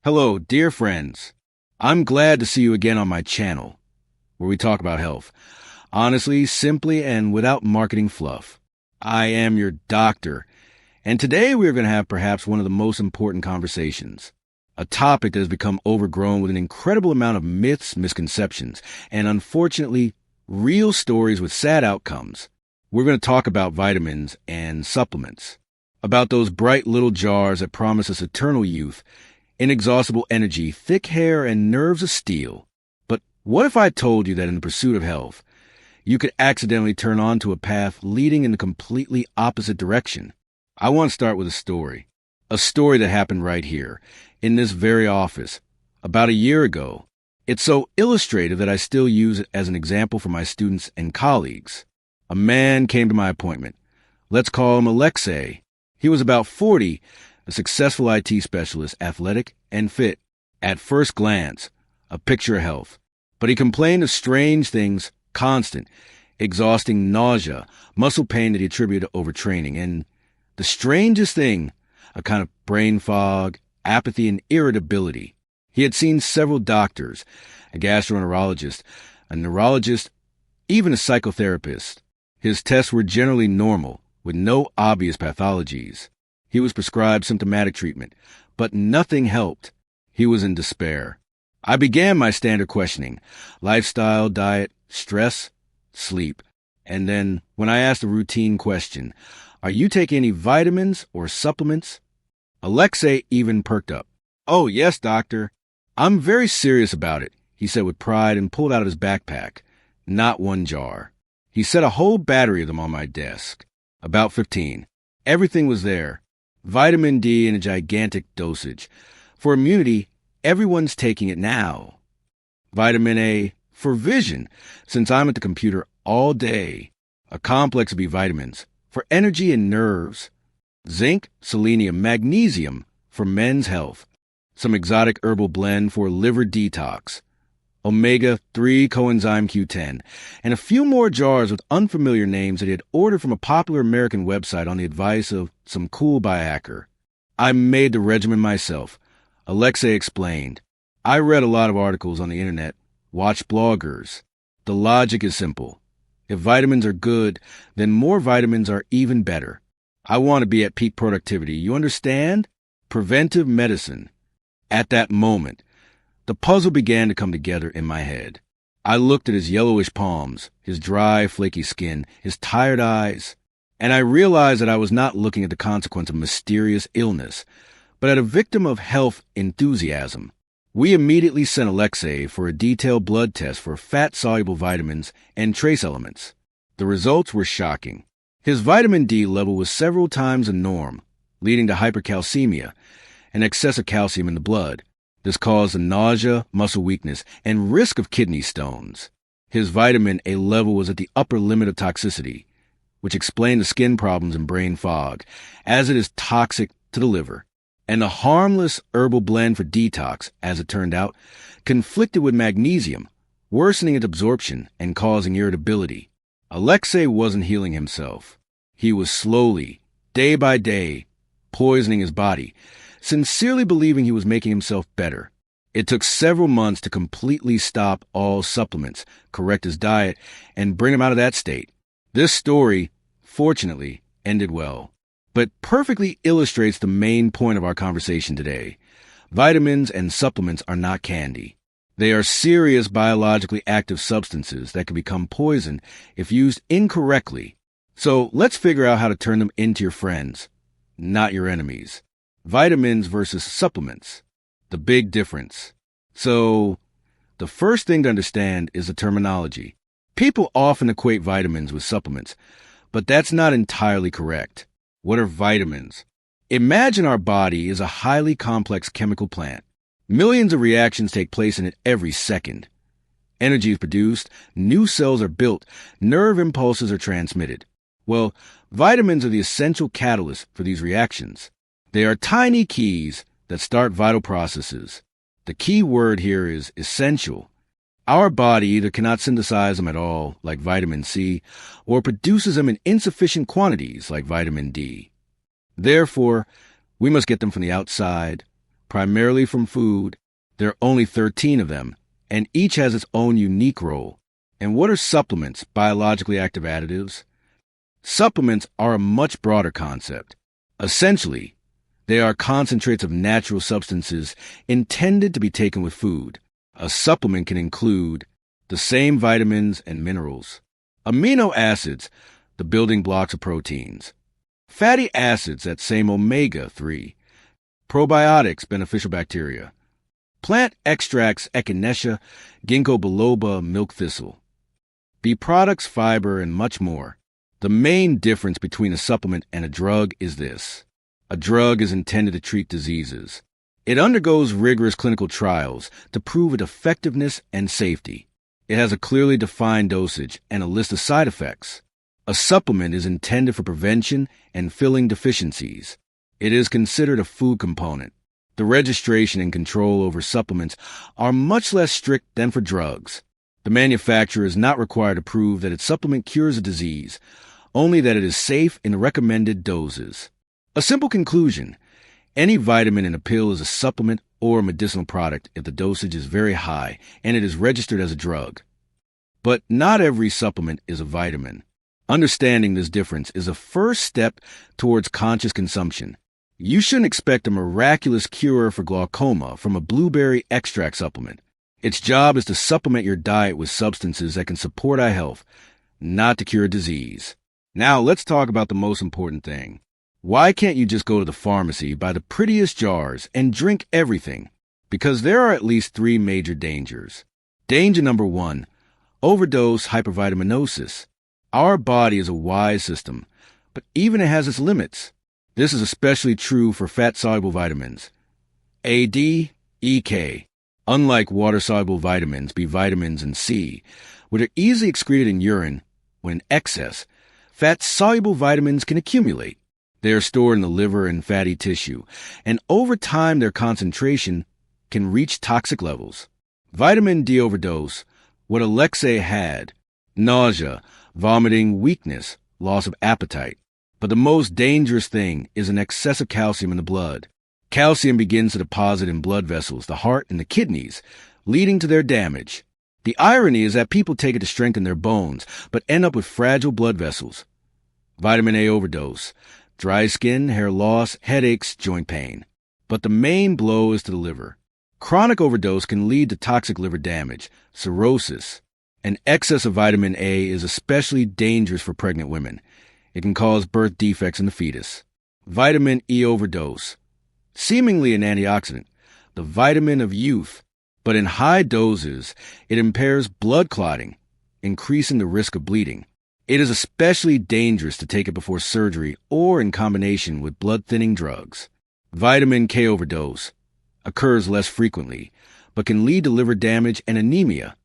Hello, dear friends. I'm glad to see you again on my channel, where we talk about health. Honestly, simply, and without marketing fluff. I am your doctor, and today we are going to have perhaps one of the most important conversations. A topic that has become overgrown with an incredible amount of myths, misconceptions, and unfortunately, real stories with sad outcomes. We're going to talk about vitamins and supplements, about those bright little jars that promise us eternal youth, inexhaustible energy, thick hair, and nerves of steel. But what if I told you that in the pursuit of health, you could accidentally turn onto a path leading in the completely opposite direction? I want to start with a story that happened right here, in this very office, about a year ago. It's so illustrative that I still use it as an example for my students and colleagues. A man came to my appointment. Let's call him Alexei. He was about 40, a successful IT specialist, athletic and fit. At first glance, a picture of health. But he complained of strange things, constant, exhausting nausea, muscle pain that he attributed to overtraining, and the strangest thing, a kind of brain fog, apathy, and irritability. He had seen several doctors, a gastroenterologist, a neurologist, even a psychotherapist. His tests were generally normal, with no obvious pathologies. He was prescribed symptomatic treatment, but nothing helped. He was in despair. I began my standard questioning: lifestyle, diet, stress, sleep. And then, when I asked a routine question, "Are you taking any vitamins or supplements?" Alexei even perked up. "Oh, yes, doctor. I'm very serious about it," he said with pride and pulled out his backpack. Not one jar. He set a whole battery of them on my desk. About 15. Everything was there. Vitamin D in a gigantic dosage. For immunity, everyone's taking it now. Vitamin A for vision, since I'm at the computer all day. A complex of B vitamins for energy and nerves. Zinc, selenium, magnesium for men's health. Some exotic herbal blend for liver detox. Omega-3 coenzyme Q10, and a few more jars with unfamiliar names that he had ordered from a popular American website on the advice of some cool biohacker. I made the regimen myself, Alexei explained. I read a lot of articles on the internet, watched bloggers. The logic is simple. If vitamins are good, then more vitamins are even better. I want to be at peak productivity, you understand? Preventive medicine. At that moment, the puzzle began to come together in my head. I looked at his yellowish palms, his dry, flaky skin, his tired eyes, and I realized that I was not looking at the consequence of mysterious illness, but at a victim of health enthusiasm. We immediately sent Alexei for a detailed blood test for fat-soluble vitamins and trace elements. The results were shocking. His vitamin D level was several times the norm, leading to hypercalcemia, an excess of calcium in the blood. This caused the nausea, muscle weakness, and risk of kidney stones. His vitamin A level was at the upper limit of toxicity, which explained the skin problems and brain fog, as it is toxic to the liver. And the harmless herbal blend for detox, as it turned out, conflicted with magnesium, worsening its absorption and causing irritability. Alexei wasn't healing himself. He was slowly, day by day, poisoning his body, sincerely believing he was making himself better. It took several months to completely stop all supplements, correct his diet, and bring him out of that state. This story, fortunately, ended well, but perfectly illustrates the main point of our conversation today. Vitamins and supplements are not candy. They are serious biologically active substances that can become poison if used incorrectly. So let's figure out how to turn them into your friends, not your enemies. Vitamins versus supplements. The big difference. So, the first thing to understand is the terminology. People often equate vitamins with supplements, but that's not entirely correct. What are vitamins? Imagine our body is a highly complex chemical plant. Millions of reactions take place in it every second. Energy is produced, new cells are built, nerve impulses are transmitted. Well, vitamins are the essential catalyst for these reactions. They are tiny keys that start vital processes. The key word here is essential. Our body either cannot synthesize them at all, like vitamin C, or produces them in insufficient quantities, like vitamin D. Therefore, we must get them from the outside, primarily from food. There are only 13 of them, and each has its own unique role. And what are supplements, biologically active additives? Supplements are a much broader concept. Essentially, they are concentrates of natural substances intended to be taken with food. A supplement can include the same vitamins and minerals, amino acids, the building blocks of proteins, fatty acids, that same omega-3, probiotics, beneficial bacteria, plant extracts, echinacea, ginkgo biloba, milk thistle, bee products, fiber, and much more. The main difference between a supplement and a drug is this. A drug is intended to treat diseases. It undergoes rigorous clinical trials to prove its effectiveness and safety. It has a clearly defined dosage and a list of side effects. A supplement is intended for prevention and filling deficiencies. It is considered a food component. The registration and control over supplements are much less strict than for drugs. The manufacturer is not required to prove that its supplement cures a disease, only that it is safe in recommended doses. A simple conclusion: any vitamin in a pill is a supplement or a medicinal product if the dosage is very high and it is registered as a drug. But not every supplement is a vitamin. Understanding this difference is a first step towards conscious consumption. You shouldn't expect a miraculous cure for glaucoma from a blueberry extract supplement. Its job is to supplement your diet with substances that can support eye health, not to cure disease. Now let's talk about the most important thing. Why can't you just go to the pharmacy, buy the prettiest jars, and drink everything? Because there are at least 3 major dangers. Danger number 1, overdose hypervitaminosis. Our body is a wise system, but even it has its limits. This is especially true for fat-soluble vitamins, A, D, E, K. Unlike water-soluble vitamins, B vitamins, and C, which are easily excreted in urine when in excess, fat-soluble vitamins can accumulate. They are stored in the liver and fatty tissue, and over time their concentration can reach toxic levels. Vitamin D overdose, what Alexei had: nausea, vomiting, weakness, loss of appetite. But the most dangerous thing is an excess of calcium in the blood. Calcium begins to deposit in blood vessels, the heart, and the kidneys, leading to their damage. The irony is that people take it to strengthen their bones, but end up with fragile blood vessels. Vitamin A overdose, dry skin, hair loss, headaches, joint pain. But the main blow is to the liver. Chronic overdose can lead to toxic liver damage, cirrhosis. An excess of vitamin A is especially dangerous for pregnant women. It can cause birth defects in the fetus. Vitamin E overdose, seemingly an antioxidant, the vitamin of youth, but in high doses, it impairs blood clotting, increasing the risk of bleeding. It is especially dangerous to take it before surgery or in combination with blood-thinning drugs. Vitamin K overdose occurs less frequently, but can lead to liver damage and anemia.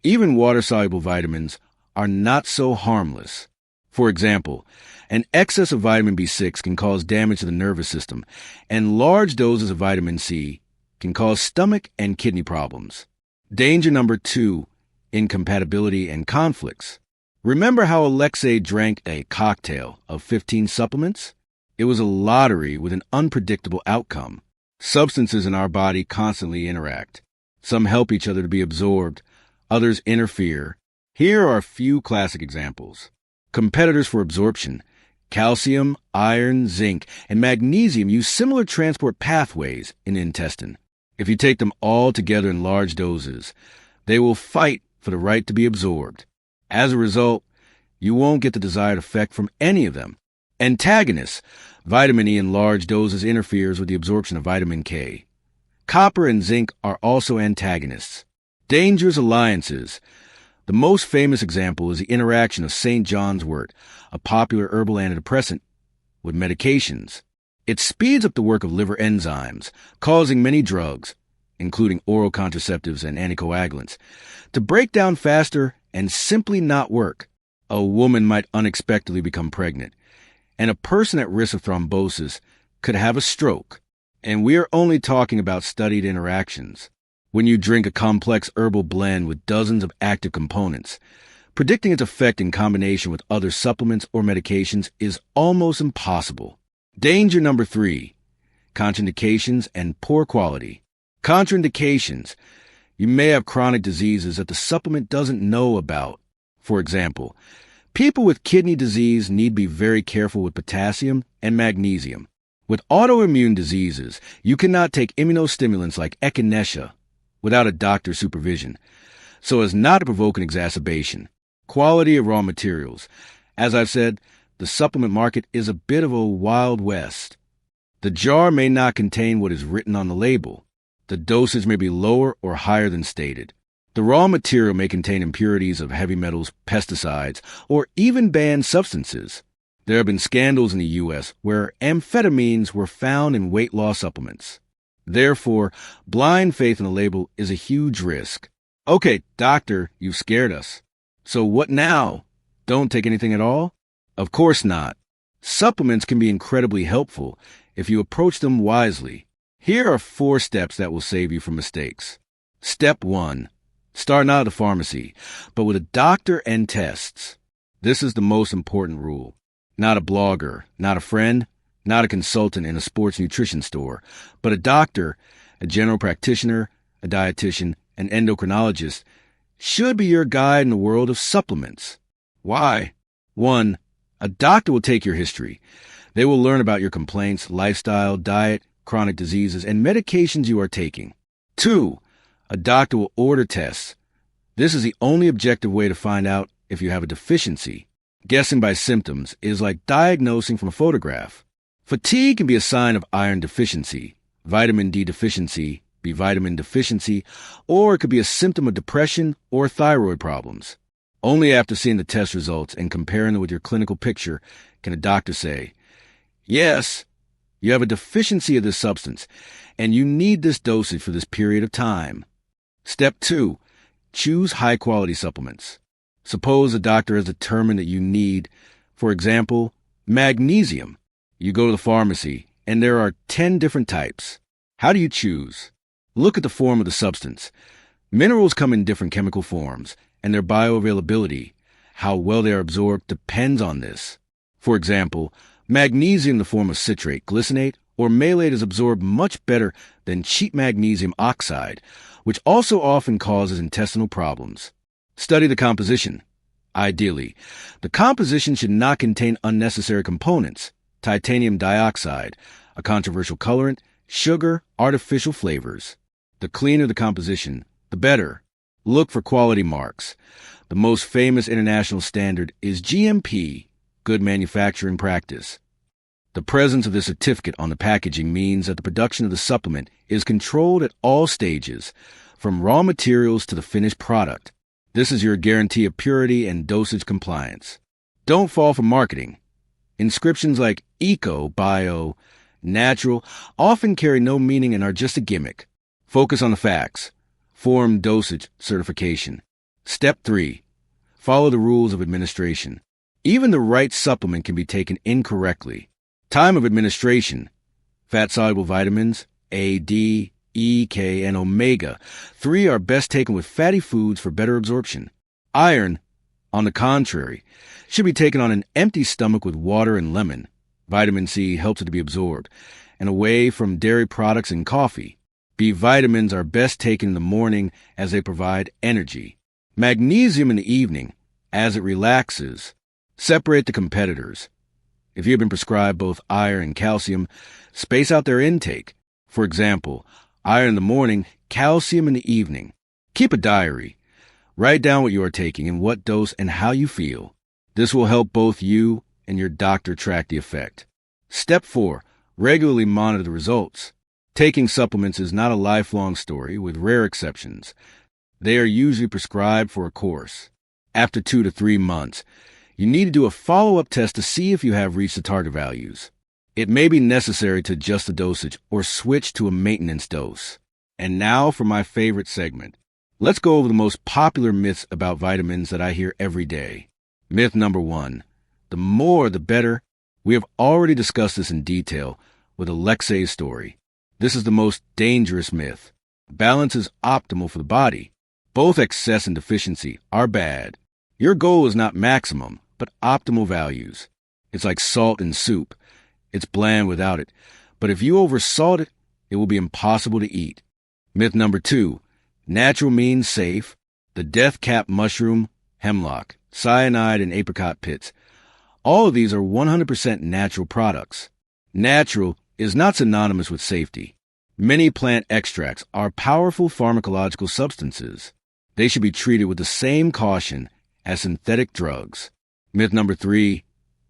Even water-soluble vitamins are not so harmless. For example, an excess of vitamin B6 can cause damage to the nervous system, and large doses of vitamin C can cause stomach and kidney problems. Danger number 2, incompatibility and conflicts. Remember how Alexei drank a cocktail of 15 supplements? It was a lottery with an unpredictable outcome. Substances in our body constantly interact. Some help each other to be absorbed, others interfere. Here are a few classic examples. Competitors for absorption: calcium, iron, zinc, and magnesium use similar transport pathways in the intestine. If you take them all together in large doses, they will fight for the right to be absorbed. As a result, you won't get the desired effect from any of them. Antagonists: vitamin E in large doses interferes with the absorption of vitamin K. Copper and zinc are also antagonists. Dangerous alliances: the most famous example is the interaction of St. John's wort, a popular herbal antidepressant, with medications. It speeds up the work of liver enzymes, causing many drugs, including oral contraceptives and anticoagulants, to break down faster and simply not work. A woman might unexpectedly become pregnant, and a person at risk of thrombosis could have a stroke. And we are only talking about studied interactions. When you drink a complex herbal blend with dozens of active components, predicting its effect in combination with other supplements or medications is almost impossible. Danger number 3, contraindications, and poor quality. Contraindications. You may have chronic diseases that the supplement doesn't know about. For example, people with kidney disease need to be very careful with potassium and magnesium. With autoimmune diseases, you cannot take immunostimulants like echinacea without a doctor's supervision, so as not to provoke an exacerbation. Quality of raw materials. As I've said, the supplement market is a bit of a wild west. The jar may not contain what is written on the label. The dosage may be lower or higher than stated. The raw material may contain impurities of heavy metals, pesticides, or even banned substances. There have been scandals in the U.S. where amphetamines were found in weight loss supplements. Therefore, blind faith in the label is a huge risk. Okay, doctor, you've scared us. So what now? Don't take anything at all? Of course not. Supplements can be incredibly helpful if you approach them wisely. Here are 4 steps that will save you from mistakes. Step 1. Start not at the pharmacy, but with a doctor and tests. This is the most important rule. Not a blogger, not a friend, not a consultant in a sports nutrition store, but a doctor, a general practitioner, a dietitian, an endocrinologist should be your guide in the world of supplements. Why? 1. A doctor will take your history. They will learn about your complaints, lifestyle, diet, chronic diseases, and medications you are taking. 2. A doctor will order tests. This is the only objective way to find out if you have a deficiency. Guessing by symptoms is like diagnosing from a photograph. Fatigue can be a sign of iron deficiency, vitamin D deficiency, B vitamin deficiency, or it could be a symptom of depression or thyroid problems. Only after seeing the test results and comparing them with your clinical picture can a doctor say, yes, you have a deficiency of this substance, and you need this dosage for this period of time. Step 2. Choose high-quality supplements. Suppose a doctor has determined that you need, for example, magnesium. You go to the pharmacy, and there are 10 different types. How do you choose? Look at the form of the substance. Minerals come in different chemical forms, and their bioavailability, how well they are absorbed, depends on this. For example, magnesium in the form of citrate, glycinate, or malate is absorbed much better than cheap magnesium oxide, which also often causes intestinal problems. Study the composition. Ideally, the composition should not contain unnecessary components, titanium dioxide, a controversial colorant, sugar, artificial flavors. The cleaner the composition, the better. Look for quality marks. The most famous international standard is GMP, Good Manufacturing Practice. The presence of this certificate on the packaging means that the production of the supplement is controlled at all stages, from raw materials to the finished product. This is your guarantee of purity and dosage compliance. Don't fall for marketing. Inscriptions like eco, bio, natural often carry no meaning and are just a gimmick. Focus on the facts. Form dosage certification. Step 3. Follow the rules of administration. Even the right supplement can be taken incorrectly. Time of administration. Fat-soluble vitamins, A, D, E, K, and omega 3 are best taken with fatty foods for better absorption. Iron, on the contrary, should be taken on an empty stomach with water and lemon. Vitamin C helps it to be absorbed, and away from dairy products and coffee. B vitamins are best taken in the morning as they provide energy. Magnesium in the evening, as it relaxes. Separate the competitors. If you have been prescribed both iron and calcium, space out their intake. For example, iron in the morning, calcium in the evening. Keep a diary. Write down what you are taking and what dose and how you feel. This will help both you and your doctor track the effect. Step 4. Regularly monitor the results. Taking supplements is not a lifelong story, with rare exceptions. They are usually prescribed for a course. After 2 to 3 months, you need to do a follow-up test to see if you have reached the target values. It may be necessary to adjust the dosage or switch to a maintenance dose. And now for my favorite segment. Let's go over the most popular myths about vitamins that I hear every day. Myth number 1. The more the better. We have already discussed this in detail with Alexei's story. This is the most dangerous myth. Balance is optimal for the body. Both excess and deficiency are bad. Your goal is not maximum, but optimal values. It's like salt in soup. It's bland without it, But if you oversalt it, it will be impossible to eat. Myth number 2, natural means safe. The death cap mushroom, hemlock, cyanide, and apricot pits. All of these are 100% natural products. Natural is not synonymous with safety. Many plant extracts are powerful pharmacological substances. They should be treated with the same caution as synthetic drugs. Myth number 3,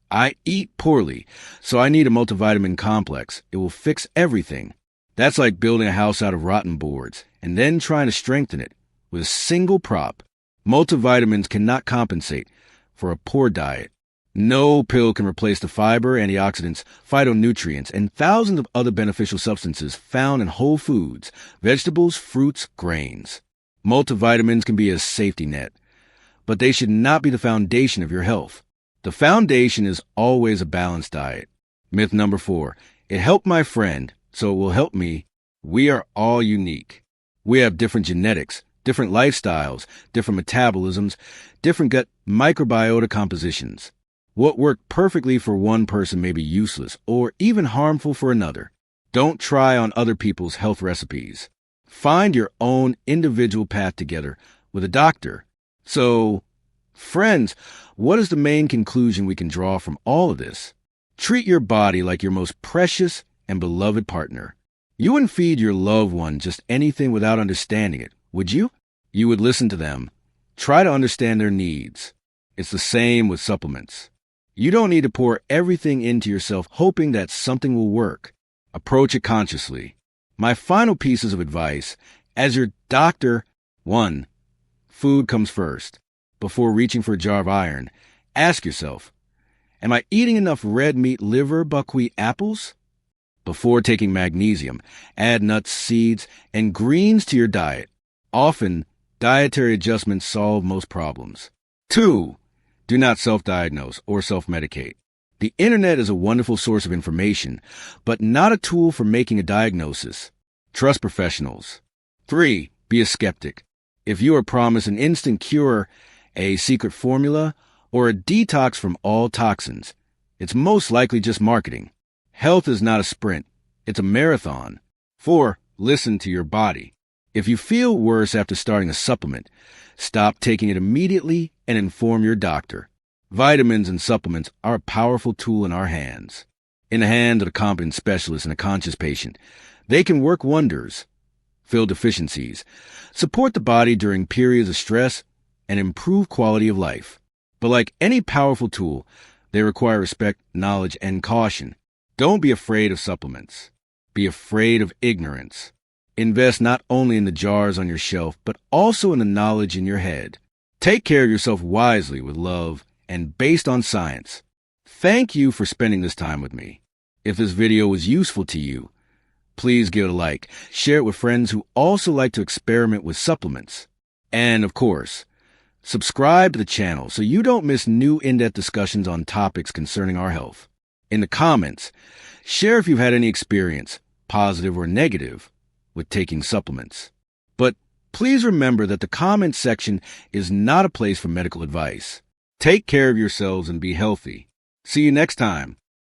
I eat poorly, so I need a multivitamin complex. It will fix everything. That's like building a house out of rotten boards and then trying to strengthen it with a single prop. Multivitamins cannot compensate for a poor diet. No pill can replace the fiber, antioxidants, phytonutrients, and thousands of other beneficial substances found in whole foods, vegetables, fruits, grains. Multivitamins can be a safety net, but they should not be the foundation of your health. The foundation is always a balanced diet. Myth number 4, it helped my friend, so it will help me. We are all unique. We have different genetics, different lifestyles, different metabolisms, different gut microbiota compositions. What worked perfectly for one person may be useless or even harmful for another. Don't try on other people's health recipes. Find your own individual path together with a doctor. So, friends, what is the main conclusion we can draw from all of this? Treat your body like your most precious and beloved partner. You wouldn't feed your loved one just anything without understanding it, would you? You would listen to them. Try to understand their needs. It's the same with supplements. You don't need to pour everything into yourself hoping that something will work. Approach it consciously. My final pieces of advice, as your doctor: 1. Food comes first. Before reaching for a jar of iron, ask yourself, am I eating enough red meat, liver, buckwheat, apples? Before taking magnesium, add nuts, seeds, and greens to your diet. Often, dietary adjustments solve most problems. 2. Do not self-diagnose or self-medicate. The internet is a wonderful source of information, but not a tool for making a diagnosis. Trust professionals. 3. Be a skeptic. If you are promised an instant cure, a secret formula, or a detox from all toxins, it's most likely just marketing. Health is not a sprint. It's a marathon. 4. Listen to your body. If you feel worse after starting a supplement, stop taking it immediately and inform your doctor. Vitamins and supplements are a powerful tool in our hands. In the hands of a competent specialist and a conscious patient, they can work wonders, fill deficiencies, support the body during periods of stress, and improve quality of life. But like any powerful tool, they require respect, knowledge, and caution. Don't be afraid of supplements. Be afraid of ignorance. Invest not only in the jars on your shelf, but also in the knowledge in your head. Take care of yourself wisely with love and based on science. Thank you for spending this time with me. If this video was useful to you, please give it a like, share it with friends who also like to experiment with supplements. And of course, subscribe to the channel so you don't miss new in-depth discussions on topics concerning our health. In the comments, share if you've had any experience, positive or negative, with taking supplements. But please remember that the comment section is not a place for medical advice. Take care of yourselves and be healthy. See you next time.